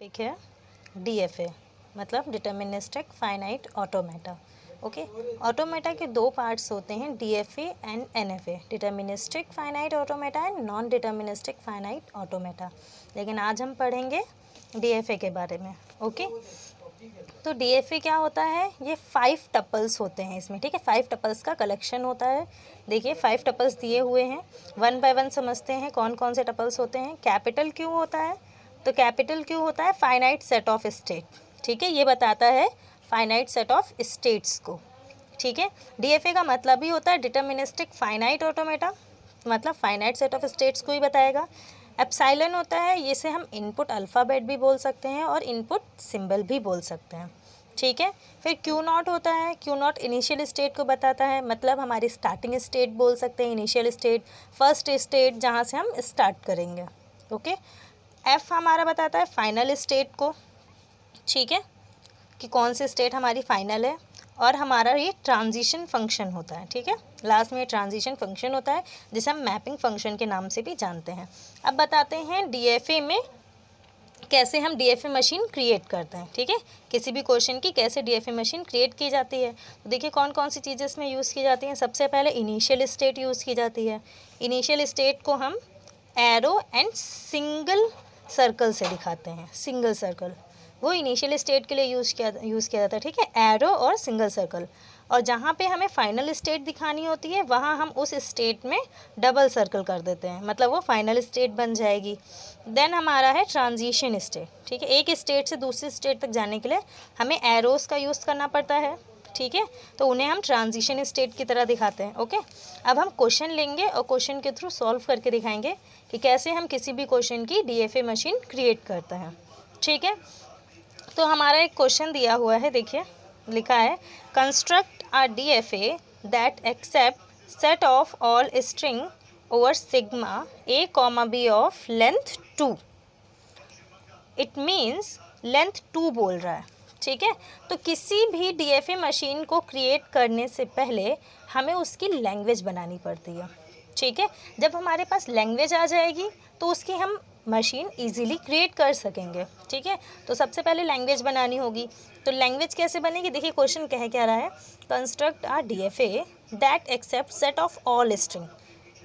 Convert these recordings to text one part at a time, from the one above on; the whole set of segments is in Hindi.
टॉपिक है डीएफए मतलब deterministic finite automata. Okay, automata के दो पार्ट्स होते हैं, DFA and NFA, deterministic finite automata and non deterministic finite automata. लेकिन आज हम पढ़ेंगे डीएफए के बारे में। ओके, तो डीएफए क्या होता है? ये 5 टपल्स होते हैं इसमें, ठीक है। 5 टपल्स का कलेक्शन होता है। देखिए 5 टपल्स दिए हुए हैं, वन बाय वन समझते हैं कौन कौन से टपल्स होते हैं। कैपिटल क्यों होता है? तो कैपिटल क्यों होता है? फाइनाइट सेट ऑफ स्टेट, ठीक है, ये बताता है फाइनाइट सेट ऑफ स्टेट्स को, ठीक है। डीएफए का मतलब ही होता है डिटर्मिनिस्टिक फाइनाइट ऑटोमेटा, मतलब फाइनाइट सेट ऑफ स्टेट्स को ही बताएगा। एप्सिलॉन होता है, इसे हम इनपुट अल्फ़ाबेट भी बोल सकते हैं और इनपुट सिंबल भी बोल सकते हैं, ठीक है। फिर क्यू नॉट होता है, क्यू नॉट इनिशियल स्टेट को बताता है, मतलब हमारी स्टार्टिंग स्टेट बोल सकते हैं, इनिशियल स्टेट, फर्स्ट स्टेट जहाँ से हम स्टार्ट करेंगे। ओके, एफ हमारा बताता है फाइनल स्टेट को, ठीक है, कि कौन सी स्टेट हमारी फाइनल है। और हमारा ये ट्रांजिशन फंक्शन होता है, ठीक है, लास्ट में ट्रांजिशन फंक्शन होता है जिसे हम मैपिंग फंक्शन के नाम से भी जानते हैं। अब बताते हैं डीएफए में कैसे हम डीएफए मशीन क्रिएट करते हैं, ठीक है, किसी भी क्वेश्चन की कैसे डीएफए मशीन क्रिएट की जाती है। तो देखिए कौन कौन सी चीज़ें इसमें यूज़ की जाती हैं। सबसे पहले इनिशियल स्टेट यूज़ की जाती है। इनिशियल स्टेट को हम एरो एंड सिंगल सर्कल से दिखाते हैं, सिंगल सर्कल वो इनिशियल स्टेट के लिए यूज़ किया जाता है, ठीक है, एरो और सिंगल सर्कल। और जहाँ पे हमें फाइनल स्टेट दिखानी होती है वहाँ हम उस स्टेट में डबल सर्कल कर देते हैं, मतलब वो फाइनल स्टेट बन जाएगी। देन हमारा है ट्रांजिशन स्टेट, ठीक है, एक स्टेट से दूसरी स्टेट तक जाने के लिए हमें एरोज़ का यूज़ करना पड़ता है, ठीक है, तो उन्हें हम ट्रांजिशन स्टेट की तरह दिखाते हैं। ओके, अब हम क्वेश्चन लेंगे और क्वेश्चन के थ्रू सॉल्व करके दिखाएंगे कि कैसे हम किसी भी क्वेश्चन की डीएफए मशीन क्रिएट करते हैं, ठीक है। तो हमारा एक क्वेश्चन दिया हुआ है, देखिए लिखा है construct a DFA that accept set of all string over sigma a comma b of length 2। It means length 2 बोल रहा है, ठीक है। तो किसी भी डीएफए मशीन को क्रिएट करने से पहले हमें उसकी लैंग्वेज बनानी पड़ती है, ठीक है। जब हमारे पास लैंग्वेज आ जाएगी तो उसकी हम मशीन इजीली क्रिएट कर सकेंगे, ठीक है। तो सबसे पहले लैंग्वेज बनानी होगी। तो लैंग्वेज कैसे बनेगी? देखिए क्वेश्चन कह क्या रहा है, construct a DFA that accept set of all string,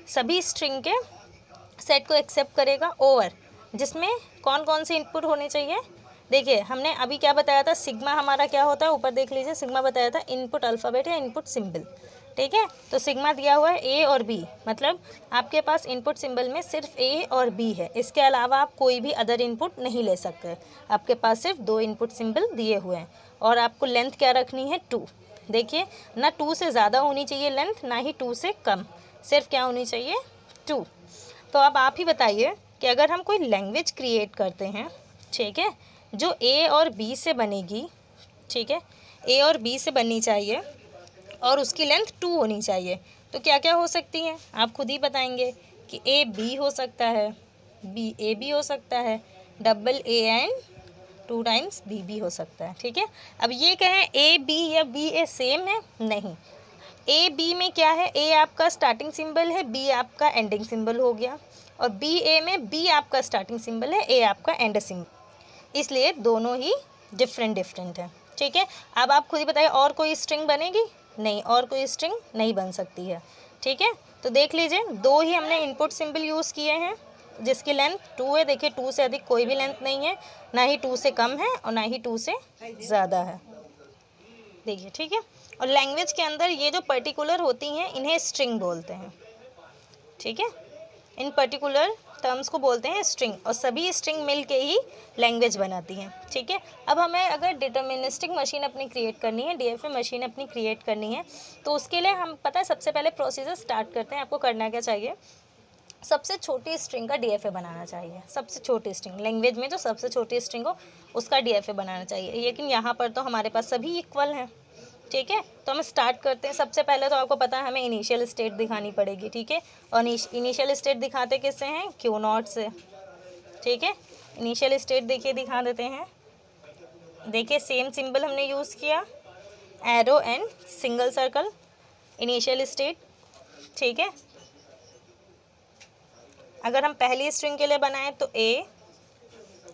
सभी स्ट्रिंग के सेट को एक्सेप्ट करेगा ओवर, जिसमें कौन कौन से इनपुट होने चाहिए। देखिए हमने अभी क्या बताया था, सिग्मा हमारा क्या होता है, ऊपर देख लीजिए, सिग्मा बताया था इनपुट अल्फ़ाबेट या इनपुट सिंबल, ठीक है। तो सिग्मा दिया हुआ है ए और बी, मतलब आपके पास इनपुट सिंबल में सिर्फ ए और बी है, इसके अलावा आप कोई भी अदर इनपुट नहीं ले सकते। आपके पास सिर्फ 2 इनपुट सिंबल दिए हुए हैं और आपको लेंथ क्या रखनी है, 2। देखिए ना 2 से ज़्यादा होनी चाहिए लेंथ, ना ही 2 से कम, सिर्फ क्या होनी चाहिए, 2। तो अब आप ही बताइए कि अगर हम कोई लैंग्वेज क्रिएट करते हैं, ठीक है, जो ए और बी से बनेगी, ठीक है, ए और बी से बननी चाहिए और उसकी लेंथ 2 होनी चाहिए, तो क्या क्या हो सकती हैं आप खुद ही बताएंगे कि ए बी हो सकता है, बी ए बी हो सकता है, double a and 2 times b b हो सकता है, ठीक है। अब ये कहें ए बी या बी ए सेम है, नहीं, ए बी में क्या है, ए आपका स्टार्टिंग सिंबल है, बी आपका एंडिंग सिंबल हो गया, और बी ए में बी आपका स्टार्टिंग सिंबल है, ए आपका एंड सिंबल, इसलिए दोनों ही डिफरेंट है, ठीक है। अब आप खुद ही बताइए और कोई स्ट्रिंग बनेगी? नहीं, और कोई स्ट्रिंग नहीं बन सकती है, ठीक है। तो देख लीजिए 2 ही हमने इनपुट सिंबल यूज़ किए हैं जिसकी लेंथ 2 है। देखिए 2 से अधिक कोई भी लेंथ नहीं है, ना ही 2 से कम है और ना ही 2 से ज़्यादा है, देखिए, ठीक है। और लैंग्वेज के अंदर ये जो पर्टिकुलर होती हैं इन्हें स्ट्रिंग बोलते हैं, ठीक है, इन पर्टिकुलर टर्म्स को बोलते हैं स्ट्रिंग, और सभी स्ट्रिंग मिल के ही लैंग्वेज बनाती हैं, ठीक है। अब हमें अगर डिटर्मिनिस्टिक मशीन अपनी क्रिएट करनी है, डीएफए मशीन अपनी क्रिएट करनी है, तो उसके लिए हम पता है सबसे पहले प्रोसीजर स्टार्ट करते हैं। आपको करना क्या चाहिए, सबसे छोटी स्ट्रिंग का डीएफए बनाना चाहिए, सबसे छोटी स्ट्रिंग, लैंग्वेज में जो सबसे छोटी स्ट्रिंग हो उसका डीएफए बनाना चाहिए। लेकिन यहाँ पर तो हमारे पास सभी इक्वल हैं, ठीक है। तो हम स्टार्ट करते हैं। सबसे पहले तो आपको पता है हमें इनिशियल स्टेट दिखानी पड़ेगी, ठीक है, और इनिशियल स्टेट दिखाते किससे हैं, क्यू नॉट से, ठीक है। इनिशियल स्टेट देखिए दिखा देते हैं, देखिए सेम सिंबल हमने यूज़ किया, arrow and single circle, initial state, ठीक है। अगर हम पहली स्ट्रिंग के लिए बनाएं तो ए,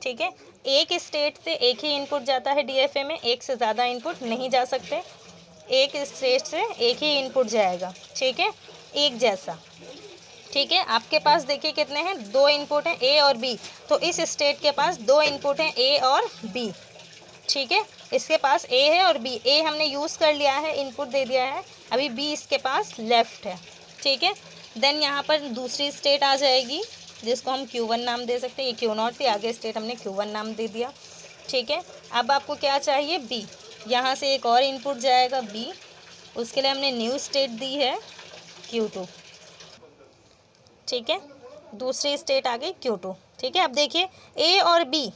ठीक है, एक स्टेट से एक ही इनपुट जाता है डीएफए में, एक से ज़्यादा इनपुट नहीं जा सकते। एक स्टेट से एक ही इनपुट जाएगा, ठीक है, एक जैसा। ठीक है, आपके पास देखिए कितने हैं, 2 इनपुट हैं ए और बी, तो इस स्टेट के पास 2 इनपुट हैं ए और बी। ठीक है, इसके पास ए है और बी, ए हमने यूज़ कर लिया है, इनपुट दे दिया है, अभी बी इसके पास लेफ्ट है। ठीक है, देन यहाँ पर दूसरी स्टेट आ जाएगी जिसको हम Q1 नाम दे सकते हैं, ये Q0 थी, आगे स्टेट हमने Q1 नाम दे दिया। ठीक है, अब आपको क्या चाहिए, बी, यहाँ से एक और इनपुट जाएगा बी, उसके लिए हमने न्यू स्टेट दी है Q2। ठीक है, दूसरी स्टेट आ गई Q2। ठीक है, अब देखिए ए और बी,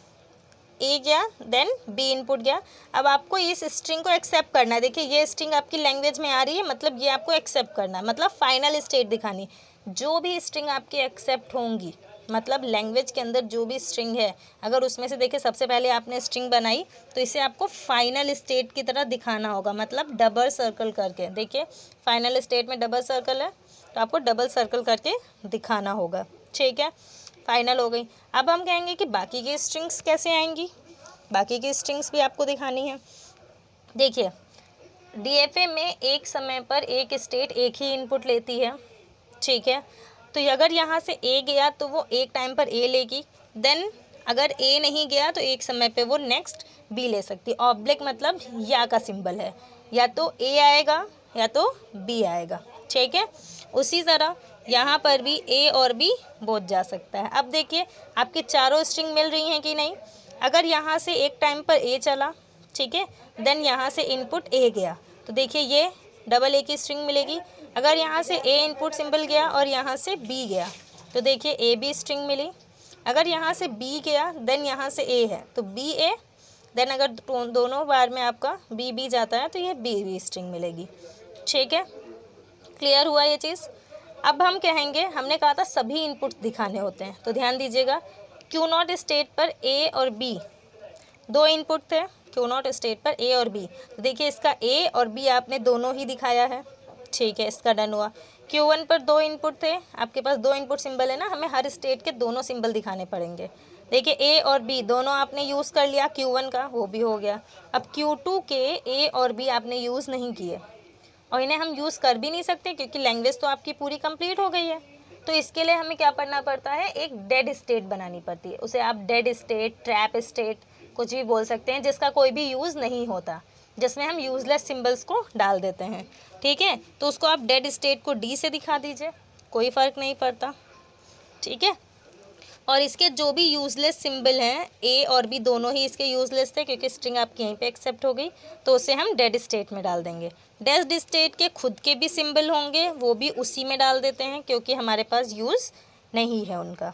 ए गया देन बी इनपुट गया। अब आपको इस स्ट्रिंग को एक्सेप्ट करना है। देखिए ये स्ट्रिंग आपकी लैंग्वेज में आ रही है, मतलब ये आपको एक्सेप्ट करना है, मतलब फाइनल स्टेट दिखानी। जो भी स्ट्रिंग आपकी एक्सेप्ट होंगी, मतलब लैंग्वेज के अंदर जो भी स्ट्रिंग है, अगर उसमें से देखिए सबसे पहले आपने स्ट्रिंग बनाई तो इसे आपको फाइनल स्टेट की तरह दिखाना होगा, मतलब डबल सर्कल करके। देखिए फाइनल स्टेट में डबल सर्कल है, तो आपको डबल सर्कल करके दिखाना होगा। ठीक है, फाइनल हो गई। अब हम कहेंगे कि बाकी की स्ट्रिंग्स कैसे आएंगी, बाकी की स्ट्रिंग्स भी आपको दिखानी है। देखिए डीएफए में एक समय पर एक स्टेट एक ही इनपुट लेती है। ठीक है, तो अगर यहाँ से ए गया तो वो एक टाइम पर ए लेगी, देन अगर ए नहीं गया तो एक समय पे वो नेक्स्ट बी ले सकती है। ऑब्लिक मतलब या का सिंबल है, या तो ए आएगा या तो बी आएगा। ठीक है, उसी तरह यहाँ पर भी ए और बी बोथ जा सकता है। अब देखिए आपकी चारों स्ट्रिंग मिल रही हैं कि नहीं। अगर यहाँ से एक टाइम पर ए चला, ठीक है, देन यहाँ से इनपुट ए गया, तो देखिए ये डबल ए की स्ट्रिंग मिलेगी। अगर यहाँ से ए इनपुट सिंबल गया और यहाँ से बी गया, तो देखिए ए बी स्ट्रिंग मिली। अगर यहाँ से बी गया देन यहाँ से ए है, तो बी ए, देन अगर दोनों बार में आपका बी बी जाता है तो ये बी बी स्ट्रिंग मिलेगी। ठीक है, क्लियर हुआ ये चीज़। अब हम कहेंगे, हमने कहा था सभी इनपुट दिखाने होते हैं, तो ध्यान दीजिएगा Q0 स्टेट पर ए और बी 2 इनपुट थे, Q0 स्टेट पर ए और बी, तो देखिए इसका ए और बी आपने दोनों ही दिखाया है। ठीक है, इसका डन हुआ। Q1 पर 2 इनपुट थे, आपके पास 2 इनपुट सिंबल है ना, हमें हर स्टेट के दोनों सिंबल दिखाने पड़ेंगे। देखिए ए और बी दोनों आपने यूज़ कर लिया, Q1 का वो भी हो गया। अब Q2 के ए और बी आपने यूज़ नहीं किए, और इन्हें हम यूज़ कर भी नहीं सकते क्योंकि लैंग्वेज तो आपकी पूरी कंप्लीट हो गई है। तो इसके लिए हमें क्या करना पड़ता है, एक डेड स्टेट बनानी पड़ती है। उसे आप डेड स्टेट, ट्रैप स्टेट कुछ भी बोल सकते हैं, जिसका कोई भी यूज़ नहीं होता, जिसमें हम यूज़लेस सिंबल्स को डाल देते हैं। ठीक है, तो उसको आप डेड स्टेट को डी से दिखा दीजिए, कोई फ़र्क नहीं पड़ता। ठीक है, और इसके जो भी यूज़लेस सिंबल हैं, ए और बी दोनों ही इसके यूज़लेस थे क्योंकि स्ट्रिंग आपकी यहीं पे एक्सेप्ट हो गई, तो उसे हम डेड स्टेट में डाल देंगे। डेड स्टेट के खुद के भी सिंबल होंगे, वो भी उसी में डाल देते हैं क्योंकि हमारे पास यूज़ नहीं है उनका।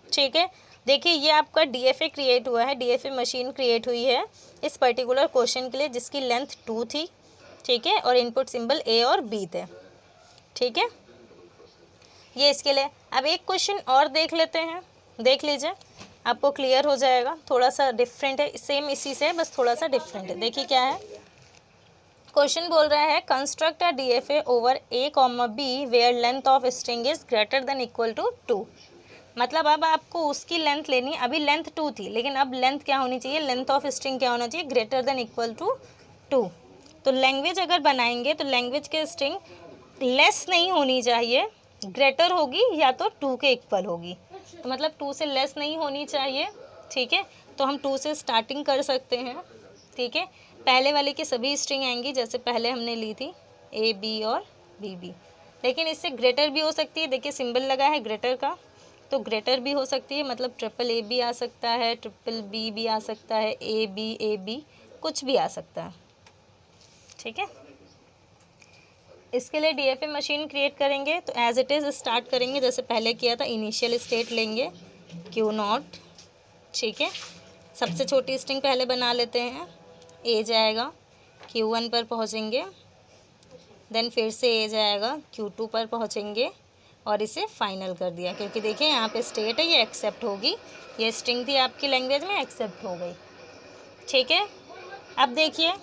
ठीक है, देखिए ये आपका डीएफए क्रिएट हुआ है, डीएफए मशीन क्रिएट हुई है इस पर्टिकुलर क्वेश्चन के लिए, जिसकी लेंथ 2 थी। ठीक है, और इनपुट सिंबल ए और बी थे। ठीक है, ये इसके लिए। अब एक क्वेश्चन और देख लेते हैं, देख लीजिए, आपको क्लियर हो जाएगा। थोड़ा सा डिफरेंट है, सेम इसी से बस थोड़ा सा डिफरेंट है। देखिए क्या है, क्वेश्चन बोल रहा है construct a DFA over a comma b where length of string is greater than equal to 2। मतलब अब आपको उसकी लेंथ लेनी है, अभी लेंथ 2 थी, लेकिन अब लेंथ क्या होनी चाहिए, लेंथ ऑफ स्ट्रिंग क्या होना चाहिए, ग्रेटर देन इक्वल टू 2। तो लैंग्वेज अगर बनाएंगे तो लैंग्वेज के स्ट्रिंग लेस नहीं होनी चाहिए, ग्रेटर होगी या तो 2 के इक्वल होगी, तो मतलब 2 से लेस नहीं होनी चाहिए। ठीक है, तो हम 2 से स्टार्टिंग कर सकते हैं। ठीक है, पहले वाले की सभी स्ट्रिंग आएंगी जैसे पहले हमने ली थी, ए बी और बी बी, लेकिन इससे ग्रेटर भी हो सकती है। देखिए सिंबल लगा है ग्रेटर का, तो ग्रेटर भी हो सकती है, मतलब ट्रिपल ए बी आ सकता है, ट्रिपल बी भी आ सकता है, ए बी कुछ भी आ सकता है। ठीक है, इसके लिए डीएफए मशीन क्रिएट करेंगे तो एज इट इज़ स्टार्ट करेंगे जैसे पहले किया था, इनिशियल स्टेट लेंगे Q0। ठीक है, सबसे छोटी स्ट्रिंग पहले बना लेते हैं, ए जाएगा, Q1 पर पहुंचेंगे, देन फिर से ए जाएगा, Q2 पर पहुंचेंगे और इसे फाइनल कर दिया क्योंकि देखिए यहाँ पे स्टेट है, ये एक्सेप्ट होगी, ये स्ट्रिंग थी आपकी लैंग्वेज में, एक्सेप्ट हो गई। ठीक है, अब देखिए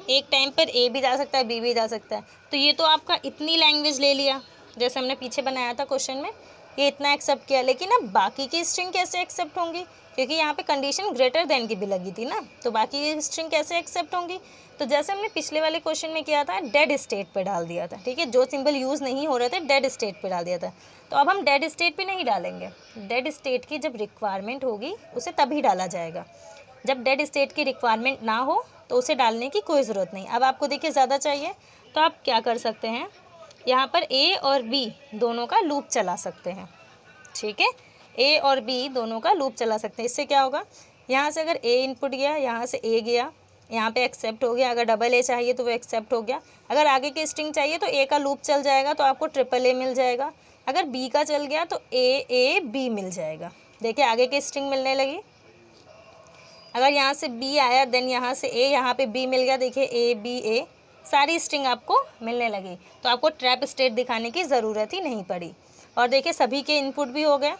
एक टाइम पर ए भी जा सकता है, बी भी जा सकता है, तो ये तो आपका इतनी लैंग्वेज ले लिया जैसे हमने पीछे बनाया था क्वेश्चन में, ये इतना एक्सेप्ट किया, लेकिन अब बाकी की स्ट्रिंग कैसे एक्सेप्ट होंगी, क्योंकि यहाँ पे कंडीशन ग्रेटर देन की भी लगी थी ना, तो बाकी की स्ट्रिंग कैसे एक्सेप्ट होंगी। तो जैसे हमने पिछले वाले क्वेश्चन में किया था, डेड स्टेट पे डाल दिया था, ठीक है, जो सिंबल यूज़ नहीं हो रहे थे डेड स्टेट पे डाल दिया था। तो अब हम डेड स्टेट पे नहीं डालेंगे, डेड स्टेट की जब रिक्वायरमेंट होगी उसे तभी डाला जाएगा, जब डेड स्टेट की रिक्वायरमेंट ना हो तो उसे डालने की कोई ज़रूरत नहीं। अब आपको देखिए ज़्यादा चाहिए तो आप क्या कर सकते हैं, यहाँ पर ए और बी दोनों का लूप चला सकते हैं, ठीक है, ए और बी दोनों का लूप चला सकते हैं। इससे क्या होगा, यहाँ से अगर ए इनपुट गया, यहाँ से ए गया, यहाँ पे एक्सेप्ट हो गया, अगर डबल ए चाहिए तो वो एक्सेप्ट हो गया, अगर आगे की स्ट्रिंग चाहिए तो ए का लूप चल जाएगा तो आपको ट्रिपल ए मिल जाएगा, अगर बी का चल गया तो ए बी मिल जाएगा। देखिए आगे की स्ट्रिंग मिलने लगी, अगर यहाँ से बी आया देन यहाँ से ए, यहाँ पे बी मिल गया, देखिए ए बी ए, सारी स्ट्रिंग आपको मिलने लगी, तो आपको ट्रैप स्टेट दिखाने की ज़रूरत ही नहीं पड़ी। और देखिए सभी के इनपुट भी हो गए,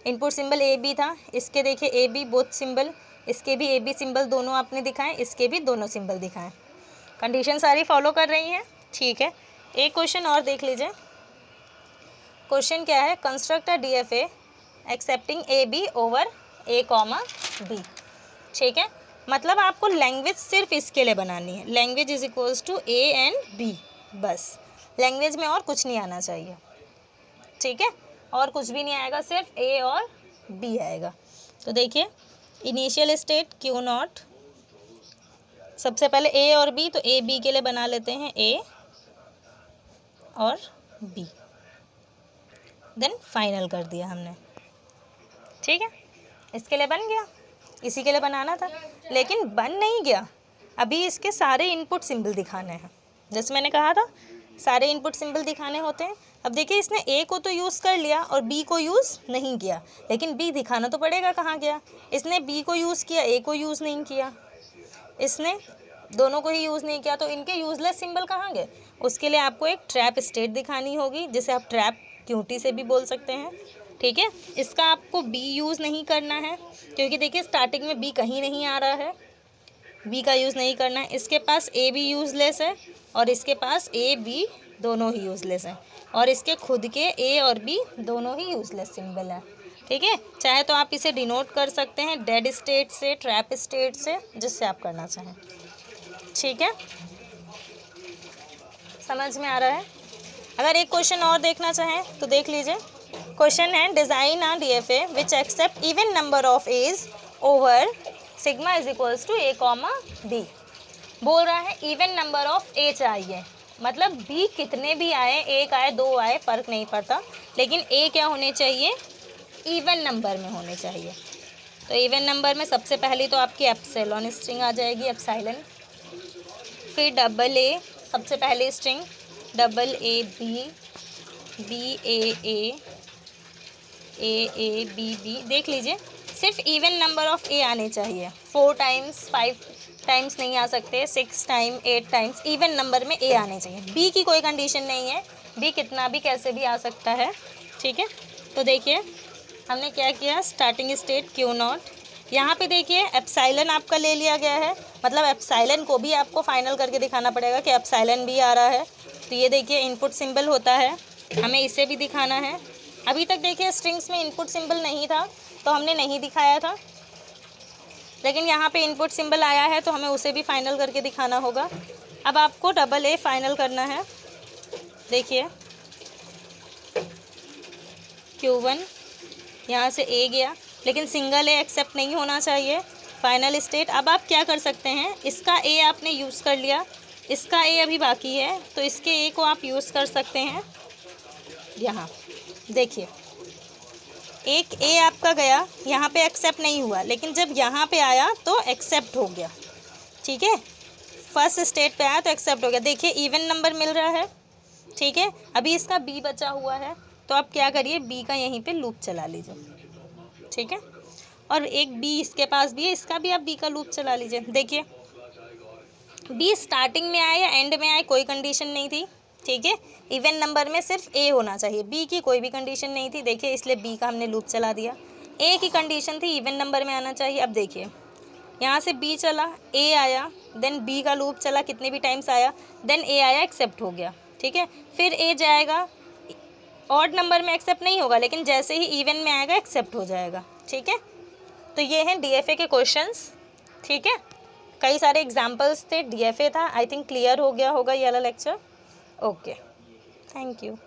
इनपुट सिंबल ए बी था, इसके देखिए ए बी बोथ सिंबल, इसके भी ए बी सिंबल दोनों आपने दिखाएं, इसके भी दोनों सिंबल दिखाएं, कंडीशन सारी फॉलो कर रही हैं, ठीक है। एक क्वेश्चन और देख लीजिए, क्वेश्चन क्या है, construct a DFA accepting a b over a comma b, ठीक है, मतलब आपको लैंग्वेज सिर्फ इसके लिए बनानी है, language is equals to a and b, बस लैंग्वेज में और कुछ नहीं आना चाहिए, ठीक है, और कुछ भी नहीं आएगा, सिर्फ ए और बी आएगा। तो देखिए इनिशियल स्टेट क्यू नॉट, सबसे पहले ए और बी, तो ए बी के लिए बना लेते हैं ए और बी, देन फाइनल कर दिया हमने, ठीक है, इसके लिए बन गया, इसी के लिए बनाना था, लेकिन बन नहीं गया, अभी इसके सारे इनपुट सिंबल दिखाने हैं, जैसे मैंने कहा था सारे इनपुट सिंबल दिखाने होते हैं। अब देखिए इसने ए को तो यूज़ कर लिया और बी को यूज़ नहीं किया, लेकिन बी दिखाना तो पड़ेगा कहाँ गया, इसने बी को यूज़ किया, ए को यूज़ नहीं किया, इसने दोनों को ही यूज़ नहीं किया, तो इनके यूज़लेस सिंबल कहाँ गए। उसके लिए आपको एक ट्रैप स्टेट दिखानी होगी, जिसे आप ट्रैप क्यूटी से भी बोल सकते हैं, ठीक है। इसका आपको बी यूज़ नहीं करना है, क्योंकि देखिए स्टार्टिंग में बी कहीं नहीं आ रहा है, बी का यूज़ नहीं करना है, इसके पास ए भी यूज़लेस है और इसके पास ए बी दोनों ही यूज़लेस हैं, और इसके खुद के ए और बी दोनों ही यूज़लेस सिंबल है, ठीक है। चाहे तो आप इसे डिनोट कर सकते हैं डेड स्टेट से, ट्रैप स्टेट से, जिससे आप करना चाहें, ठीक है, समझ में आ रहा है। अगर एक क्वेश्चन और देखना चाहें तो देख लीजिए, क्वेश्चन है design a DFA which accept even number of a's over sigma is equals to a comma b. बोल रहा है इवन नंबर ऑफ ए चाहिए, मतलब बी कितने भी आए, एक आए दो आए फ़र्क नहीं पड़ता, लेकिन ए क्या होने चाहिए, इवन नंबर में होने चाहिए। तो इवन नंबर में सबसे पहली तो आपकी एप्सिलॉन स्ट्रिंग आ जाएगी, एप्सिलॉन, फिर डबल ए सबसे पहली string, double a b, b a b b, देख लीजिए सिर्फ इवन नंबर ऑफ ए आने चाहिए, 4 टाइम्स 5 टाइम्स नहीं आ सकते, 6 टाइम 8 टाइम्स, इवन नंबर में ए आने चाहिए। बी की कोई कंडीशन नहीं है, बी कितना भी कैसे भी आ सकता है, ठीक है। तो देखिए हमने क्या किया, स्टार्टिंग स्टेट क्यू नॉट, यहाँ पे देखिए एप्सिलॉन आपका ले लिया गया है, मतलब एप्सिलॉन को भी आपको फाइनल करके दिखाना पड़ेगा कि एप्सिलॉन भी आ रहा है। तो ये देखिए इनपुट सिंबल होता है, हमें इसे भी दिखाना है। अभी तक देखिए स्ट्रिंग्स में इनपुट सिंबल नहीं था तो हमने नहीं दिखाया था, लेकिन यहाँ पे इनपुट सिंबल आया है तो हमें उसे भी फाइनल करके दिखाना होगा। अब आपको डबल ए फाइनल करना है, देखिए Q1 यहाँ से ए गया, लेकिन सिंगल ए एक्सेप्ट नहीं होना चाहिए, फाइनल स्टेट। अब आप क्या कर सकते हैं, इसका ए आपने यूज़ कर लिया, इसका ए अभी बाकी है, तो इसके ए को आप यूज़ कर सकते हैं। यहाँ देखिए एक ए आपका गया, यहाँ पे एक्सेप्ट नहीं हुआ, लेकिन जब यहाँ पे आया तो एक्सेप्ट हो गया, ठीक है, फर्स्ट स्टेट पे आया तो एक्सेप्ट हो गया। देखिए इवन नंबर मिल रहा है, ठीक है। अभी इसका बी बचा हुआ है, तो आप क्या करिए, बी का यहीं पे लूप चला लीजिए, ठीक है, और एक बी इसके पास भी है, इसका भी आप बी का लूप चला लीजिए। देखिए बी स्टार्टिंग में आए या एंड में आए कोई कंडीशन नहीं थी, ठीक है, इवन नंबर में सिर्फ ए होना चाहिए, बी की कोई भी कंडीशन नहीं थी, देखिए इसलिए बी का हमने लूप चला दिया। ए की कंडीशन थी इवन नंबर में आना चाहिए, अब देखिए यहाँ से बी चला, ए आया, देन बी का लूप चला, कितने भी टाइम्स आया, देन ए आया, एक्सेप्ट हो गया, ठीक है, फिर ए जाएगा ऑड नंबर में एक्सेप्ट नहीं होगा, लेकिन जैसे ही इवन में आएगा एक्सेप्ट हो जाएगा। ठीक है, तो ये हैं DFA के क्वेश्चंस। ठीक है, कई सारे एग्जाम्पल्स थे, DFA था। आई थिंक क्लियर हो गया होगा ये वाला लेक्चर। Okay, thank you.